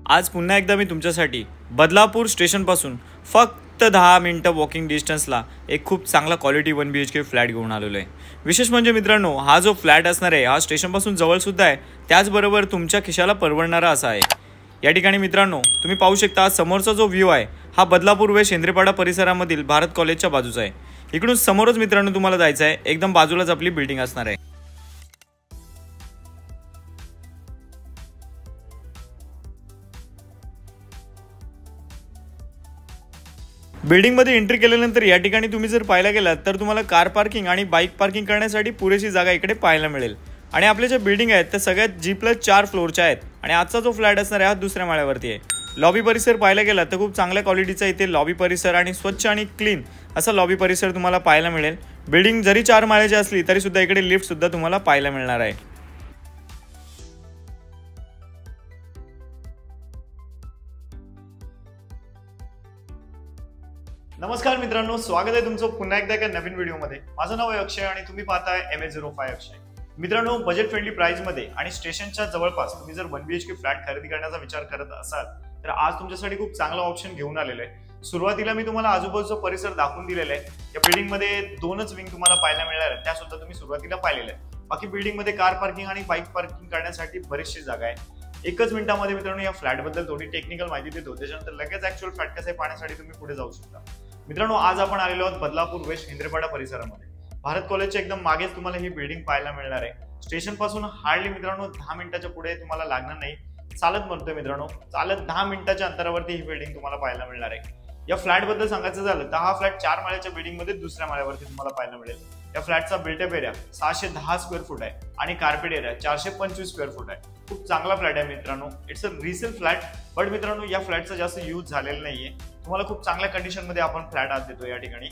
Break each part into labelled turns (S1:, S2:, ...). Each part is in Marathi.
S1: आज पुन्हा एकदा मी तुमच्यासाठी बदलापूर स्टेशनपासून फक्त 10 मिनिटं वॉकिंग डिस्टन्सला एक खूप चांगला क्वालिटी 1 BHK फ्लॅट घेऊन आलेलो आहे। विशेष म्हणजे मित्रांनो, हा जो फ्लॅट असणार आहे हा स्टेशनपासून जवळसुद्धा आहे, त्याचबरोबर तुमच्या खिशाला परवडणारा असा आहे। या ठिकाणी मित्रांनो तुम्ही पाहू शकता समोरचा जो व्ह्यू आहे हा बदलापूर वे शेंद्रेपाडा परिसरामधील भारत कॉलेजच्या बाजूचा आहे। इकडून समोरच मित्रांनो तुम्हाला जायचं आहे, एकदम बाजूलाच आपली बिल्डिंग असणार आहे। बिल्डिंगमध्ये एंट्री केल्यानंतर या ठिकाणी तुम्ही जर पाहायला गेलात तर तुम्हाला कार पार्किंग आणि बाईक पार्किंग करण्यासाठी पुरेशी जागा इकडे पाहायला मिळेल। आणि आपल्या ज्या बिल्डिंग आहेत त्या सगळ्यात G+4 फ्लोअरच्या आहेत आणि आजचा जो फ्लॅट असणार आहे हा दुसऱ्या माळ्यावरती आहे। लॉबी परिसर पाहायला गेला तर खूप चांगल्या क्वालिटीचा इथे लॉबी परिसर आणि स्वच्छ आणि क्लीन असा लॉबी परिसर तुम्हाला पाहायला मिळेल। बिल्डिंग जरी 4 माळ्याची असली तरी सुद्धा इकडे लिफ्ट सुद्धा तुम्हाला पाहायला मिळणार आहे। नमस्कार मित्रांनो, स्वागत आहे तुमचं पुन्हा एकदा एका नवीन व्हिडिओमध्ये। माझं नाव आहे अक्षय आणि तुम्ही पाहताय MA05 अक्षय। मित्रांनो, बजेट फ्रेंडली प्राइस मध्ये आणि स्टेशनच्या जवळपास तुम्ही जर 1 BHK फ्लॅट खरेदी करण्याचा विचार करत असाल तर आज तुमच्यासाठी खूप चांगला ऑप्शन घेऊन आलेलो आहे। सुरुवातीला मी तुम्हाला आजूबाजूचा परिसर दाखवून दिलेला आहे। या बिल्डिंग मध्ये 2च विंग तुम्हाला पाहायला मिळणार आहेत, त्या सुद्धा तुम्ही सुरुवातीला पाहिलेल्या आहेत। बाकी बिल्डिंग मध्ये कार पार्किंग आणि बाईक पार्किंग करण्यासाठी बरीचशी जागा आहे। एकच मिनिटामध्ये मित्रांनो या फ्लॅट बद्दल थोडी टेक्निकल माहिती देतो, त्याच्यानंतर लगेच ऍक्च्युअल फ्लॅट कसं आहे पाहण्यासाठी तुम्ही पुढे जाऊ शकता। मित्रांनो, आज आपण आलेलो आहोत बदलापूर वेस्ट शेंद्रेपाडा परिसरामध्ये। भारत कॉलेजच्या एकदम मागेच तुम्हाला ही बिल्डिंग पाहायला मिळणार आहे। स्टेशन पासून हार्डली मित्रांनो 10 मिनिटाच्या पुढे तुम्हाला लागणार नाही, चालत म्हणतोय मित्रांनो, चालत 10 मिनिटाच्या अंतरावरती ही बिल्डिंग तुम्हाला पाहायला मिळणार आहे। या फ्लॅट बद्दल सांगायचं झालं तर हा फ्लॅट 4 माळ्याच्या बिल्डिंग मध्ये दुसऱ्या माळ्यावरती तुम्हाला पाहायला मिळेल। या फ्लॅटचा बिल्टअप एरिया 610 स्क्वेअर फूट आहे आणि कार्पेट एरिया 425 स्क्वेअर फूट आहे। खूप चांगला फ्लॅट आहे मित्रांनो, it's a resale flat. But मित्रांनो या फ्लॅटचा जास्त यूज झालेला नाहीये, तुम्हाला खूप चांगल्या कंडिशन मध्ये आपण फ्लॅट आज देतो। या ठिकाणी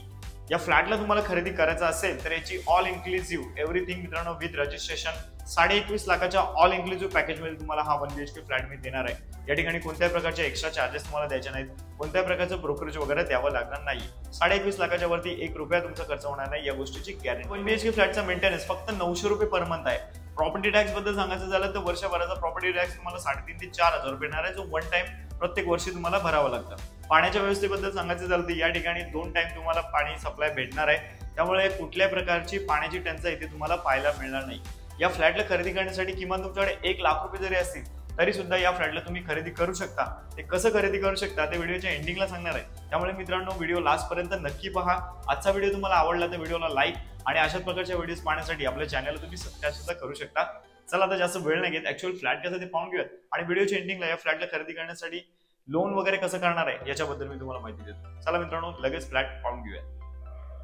S1: या फ्लॅटला तुम्हाला खरेदी करायचा असेल तर याची ऑल इन्क्लुसिव्ह एव्हरीथिंग मित्रांनो विथ रजिस्ट्रेशन 21.5 लाखाच्या ऑल इन्क्लुसिव्ह पॅकेज मध्ये तुम्हाला हा 1 BHK फ्लॅट मी देणार आहे। या ठिकाणी कोणत्याही प्रकारचे एक्स्ट्रा चार्जेस तुम्हाला द्यायचे नाहीत, कोणत्याही प्रकारचं ब्रोकरेज वगैरे द्यावं लागणार नाही। 21.5 लाखाच्या वरती 1 रुपया तुमचा खर्च होणार नाही, या गोष्टीची गॅरंटी। 1 BHK फ्लॅटचा मेंटेनन्स फक्त 900 रुपये पर मंथ आहे। प्रॉपर्टी टॅक्स बद्दल सांगायचं झालं तर वर्षभराचा प्रॉपर्टी टॅक्स तुम्हाला 3.5 ते 4 हजार रुपये येणार आहे, जो वन टाइम प्रत्येक वर्षी तुम्हाला भरावा लागतं। पाण्याच्या व्यवस्थेबद्दल सांगायचं झालं तर या ठिकाणी 2 टाइम तुम्हाला पाणी सप्लाय भेटणार आहे, त्यामुळे कुठल्याही प्रकारची पाण्याची टंचाई इथे तुम्हाला पाहायला मिळणार नाही। या फ्लॅटला खरेदी करण्यासाठी किमान तुमच्याकडे 1 लाख रुपये जरी असतील तरी सुद्धा या फ्लॅटला तुम्ही खरेदी करू शकता। ते कसं खरेदी करू शकता ते व्हिडिओच्या एंडिंगला सांगणार आहे, त्यामुळे मित्रांनो व्हिडिओ लास्ट पर्यंत नक्की पहा। आजचा व्हिडिओ तुम्हाला आवडला तर व्हिडिओला लाईक आणि अशाच प्रकारच्या व्हिडिओज पाहण्यासाठी आपल्या चॅनलला तुम्ही सबस्क्राइब सुद्धा करू शकता। चला आता जास्त वेळ नाही घेत, ऍक्च्युअल फ्लॅट कसं ते पाहून घेऊयात आणि व्हिडिओच्या एंडिंगला या फ्लॅटला खरेदी करण्यासाठी लोन वगैरे कसं करणार आहे याच्याबद्दल मी तुम्हाला माहिती देतो। चला मित्रांनो लगेच फ्लॅट पाहून घेऊयात।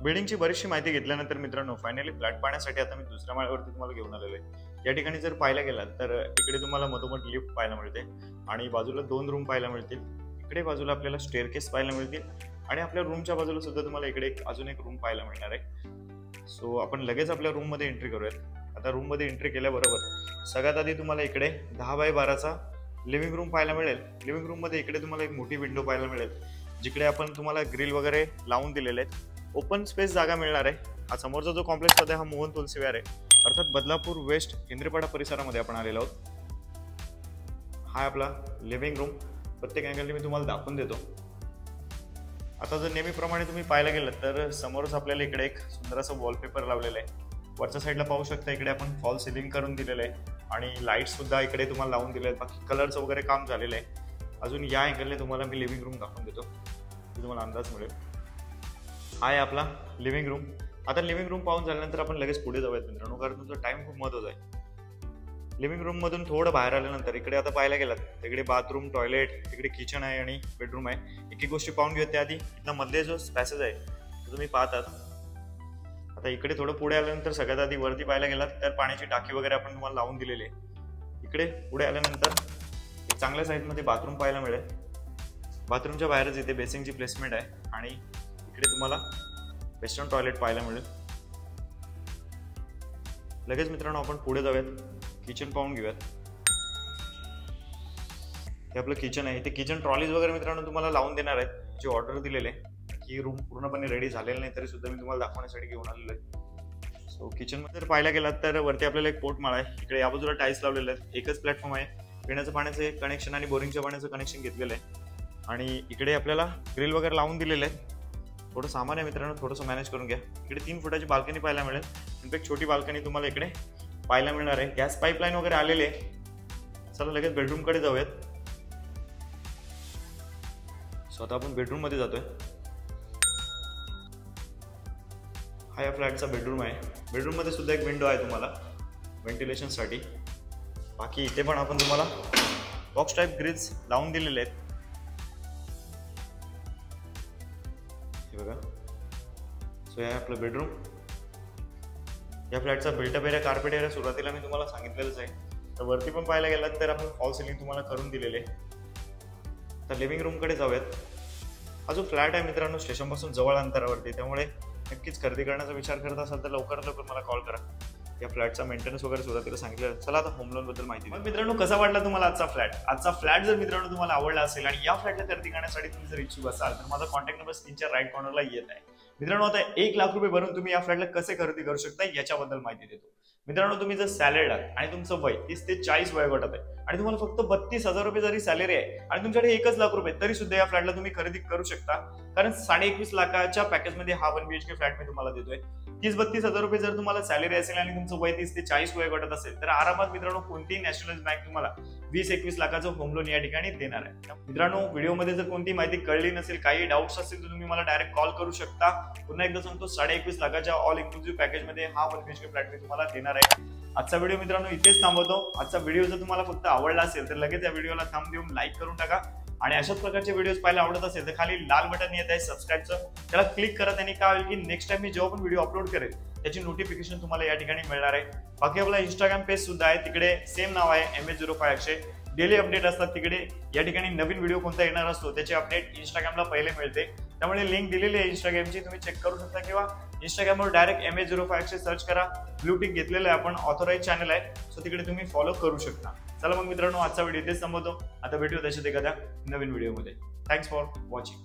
S1: बिल्डिंगची बरीचशी माहिती घेतल्यानंतर मित्रांनो फायनली फ्लॅट पाहण्यासाठी आता मी दुसऱ्या माळ्यावरती तुम्हाला घेऊन आलेलो आहे। या ठिकाणी जर पाहायला गेलात तर इकडे तुम्हाला मधोमध लिफ्ट पाहायला मिळते आणि बाजूला 2 रूम पाहायला मिळतील। इकडे बाजूला आपल्याला स्टेअरकेस पाहायला मिळतील आणि आपल्या रूमच्या बाजूला सुद्धा तुम्हाला इकडे अजून एक रूम पाहायला मिळणार आहे। सो आपण लगेच आपल्या रूम मध्ये एंट्री करूयात। आता रूम मध्ये एंट्री केल्याबरोबर सगळ्यात आधी तुम्हाला इकडे 10x12चा लिव्हिंग रूम पाहायला मिळेल। लिव्हिंग रूम मध्ये इकडे तुम्हाला एक मोठी विंडो पाहायला मिळेल, जिकडे आपण तुम्हाला ग्रिल वगैरे लावून दिलेले आहेत। ओपन स्पेस जागा मिळणार आहे। हा समोरचा जो कॉम्प्लेक्स मध्ये हा मोहन तुलसी विहार आहे, अर्थात बदलापूर वेस्ट शेंद्रेपाडा परिसरामध्ये आपण आलेलो आहोत। हा आपला लिव्हिंग रूम प्रत्येक अँगलने मी तुम्हाला दाखवून देतो। आता जर नेहमीप्रमाणे तुम्ही पाहायला गेलात तर समोरच आपल्याला इकडे एक सुंदर असं वॉलपेपर लावलेलं आहे। वरच्या साईडला पाहू शकता इकडे आपण फॉल सिलिंग करून दिलेलं आहे आणि लाईट सुद्धा इकडे तुम्हाला लावून दिले आहेत। बाकी कलरचं वगैरे काम झालेलं आहे। अजून या अँगलने तुम्हाला मी लिव्हिंग रूम दाखवून देतो, तुम्हाला अंदाज मिळेल। हा आहे आपला लिव्हिंग रूम। आता लिव्हिंग रूम पाहून झाल्यानंतर आपण लगेच पुढे जाऊयात मित्रांनो, कारण तुमचा टाइम खूप महत्त्वाचा आहे। लिव्हिंग रूम मधून थोडं बाहेर आल्यानंतर इकडे आता पाहायला गेलात तिकडे बाथरूम, टॉयलेट, तिकडे किचन आहे आणि बेडरूम आहे। एक एक गोष्टी पाहून घेऊयात त्याआधी। इथला मधले जो पॅसेज आहे तो तुम्ही पाहतात। आता इकडे थोडं पुढे आल्यानंतर सगळ्यात आधी वरती पाहायला गेलात तर पाण्याची टाकी वगैरे आपण तुम्हाला लावून दिलेली आहे। इकडे पुढे आल्यानंतर एक चांगल्या साईडमध्ये बाथरूम पाहायला मिळेल। बाथरूमच्या बाहेरच इथे बेसिंगची प्लेसमेंट आहे आणि इकडे तुम्हाला वेस्टर्न टॉयलेट पाहायला मिळेल। लगेच मित्रांनो आपण पुढे जाऊयात, किचन पाहून घेऊयात। हे आपलं किचन आहे। इथे किचन ट्रॉलीज वगैरे मित्रांनो तुम्हाला लावून देणार आहेत, जी ऑर्डर दिलेले आहे। ही रूम पूर्णपणे रेडी झालेली नाही तरी सुद्धा मी तुम्हाला दाखवण्यासाठी घेऊन आलेलो आहे। सो किचन मध्ये जर पाहायला गेलात तर वरती आपल्याला एक पोर्ट माळ आहे, इकडे या बाजूला टाईल्स लावलेले आहेत। एकच प्लॅटफॉर्म आहे, पिण्याचं पाण्याचं कनेक्शन आणि बोरिंगच्या पाण्याचं कनेक्शन घेतलेलं आहे आणि इकडे आपल्याला ग्रिल वगैरे लावून दिलेलं आहे. थोडं सामान आहे मित्रांनो, थोडंसं मॅनेज करून घ्या. इकडे 3 फुटाची बाल्कनी पाहायला मिळेल. एक छोटी बाल्कनी तुम्हाला इकडे पाहायला मिळणार आहे. गॅस पाईपलाईन वगैरे आलेले आहे. चला लगेच बेडरूम कडे जाऊयात. स्वतः आपण बेडरूम मध्ये जातोय. हा या फ्लॅटचा बेडरूम आहे. बेडरूम मध्ये सुद्धा एक विंडो आहे तुम्हाला व्हेंटिलेशन साठी. बाकी इथे पण आपण तुम्हाला बॉक्स टाईप ग्रिल्स लावून दिलेले आहेत. हे बघा. सो हे आपलं बेडरूम. या फ्लॅटचा बिल्टअप एरिया, कार्पेट एरिया सुरुवातीला मी तुम्हाला सांगितलेलंच आहे. तर वरती पण पाहायला गेलात तर आपण फॉल सिलिंग तुम्हाला करून दिलेले. तर लिव्हिंग रूम कडे जाऊयात. हा जो फ्लॅट आहे मित्रांनो स्टेशन पासून जवळ अंतरावरती, त्यामुळे नक्कीच खरेदी करण्याचा विचार करत असाल तर लवकरात लवकर मला कॉल करा. या फ्लॅटचा मेंटेनन्स वगैरे सुरुवातीला सांगितलं. चला आता होम लोन बद्दल माहिती. मग मित्रांनो कसा वाटला तुम्हाला आजचा फ्लॅट? आजचा फ्लॅट जर मित्रांनो तुम्हाला आवडला असेल आणि या फ्लॅटला खरेदी करण्यासाठी तुम्ही जर इच्छुक असाल तर माझा कॉन्टॅक्ट नंबर स्क्रीनच्या राईट कॉर्नरला येत आहे. मित्रांनो आता 1 लाख रुपये भरून तुम्ही या फ्लॅटला कसे खरेदी करू शकता याच्याबद्दल माहिती देतो. मित्रांनो तुम्ही जर सॅलरीड आहात आणि तुमचं वय 30 ते 40 वयोगटात आहे आणि तुम्हाला फक्त 32,000 रुपये जरी सॅलरी आहे आणि तुमच्याकडे 1 लाख रुपये, तरी सुद्धा या फ्लॅटला तुम्ही खरेदी करू शकता. कारण 21.5 लाखाच्या पॅकेजमध्ये हा 1 BHK फ्लॅट मी तुम्हाला देतोय. 30-32,000 रुपये जर तुम्हाला सॅलरी असेल आणि तुमचं वय 30 ते 40 वयोगटात असेल तर आरामात मित्रांनो कोणतीही नॅशनलाइज बँक तुम्हाला 20-21 लाखाचं होम लोन या ठिकाणी देणार आहे. मित्रांनो व्हिडिओमध्ये जर कोणती माहिती कळली नसेल, काही डाऊट्स असतील तर तुम्ही मला डायरेक्ट कॉल करू शकता. पुन्हा एकदा सांगतो 21.5 लाखाच्या ऑल इन्क्लुसिव्ह पॅकेजमध्ये हा 1 BHK फ्लॅट मी तुम्हाला देणार आहे. आजचा व्हिडिओ मित्रांनो इथेच थांबवतो. आजचा व्हिडिओ जर तुम्हाला फक्त आवडला असेल तर लगेच या व्हिडिओला थंब देऊन लाईक करून टाका आणि अशाच प्रकारचे व्हिडिओज पाहायला आवडत असेल तर खाली लाल बटन येत आहे सबस्क्राईबचं, त्याला क्लिक करा. त्यांनी काय होईल की नेक्स्ट टाइम मी जेव्हा पण व्हिडिओ अपलोड करेल त्याची नोटिफिकेशन तुम्हाला या ठिकाणी मिळणार आहे. बाकी आपला इंस्टाग्राम पेज सुद्धा आहे, तिकडे सेम नाव आहे MH05 अक्षय. डेली अपडेट असतात तिकडे. या ठिकाणी नवीन व्हिडिओ कोणता येणार असतो त्याचे अपडेट इंस्टाग्रामला पहिले मिळते. त्यामुळे लिंक दिलेली आहे इंस्टाग्रामची, तुम्ही चेक करू शकता किंवा इंस्टाग्रामवर डायरेक्ट MH05 अक्षय सर्च करा. ब्लू टिक घेतलेलं आहे आपण, ऑथोराइज चॅनल आहे, सो तिकडे तुम्ही फॉलो करू शकता. चला मग मित्रांनो आजचा व्हिडिओ इथेच संपवतो. आता भेटूया तशाच एखाद्या नवीन व्हिडिओमध्ये. Thanks for watching.